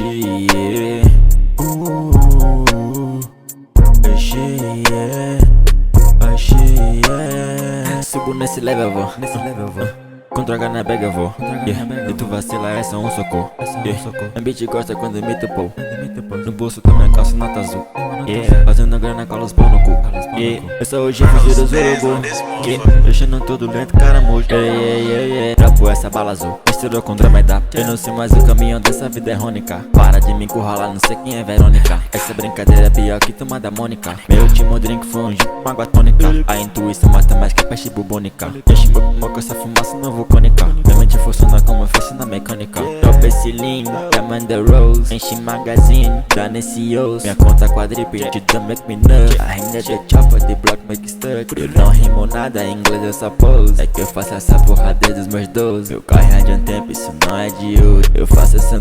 Oxi, yeah. Oxi, yeah. Oxi, yeah. Subo nesse level, vó. Com droga na bag eu vou, yeah. E tu vacila, é só um soco, yeah. A bitch gosta quando imita o pô. No bolso tem minha calça nota azul, yeah. Fazendo grana, cola os pau no cu, yeah. Eu sou o jefe do Zurubu, yeah. Deixando tudo lento, caramujo, yeah. Trapo essa bala azul, misturou com drama e dá. Eu não sei mais o caminho dessa vida é rônica. Para de me encurralar, não sei quem é Verônica. Essa brincadeira é pior que tomar da Mônica. Meu último drink foi um gin com água tônica. A intuição mata mais que a peste bubônica. Enche meu pulmão com essa fumaça não vulcânica. Minha mente funciona como oficina mecânica. Drop esse lean, Diamond the Rose. Enche magazine, dá nesse osso. Minha conta quadriple, you don't make me nut. I hang at the chopper, the block make stuck. Eu não rimo nada em inglês, eu só pose. É que eu faço essa porra desde os meus 12. Meu carro é de um tempo, isso não é de hoje. Eu faço essa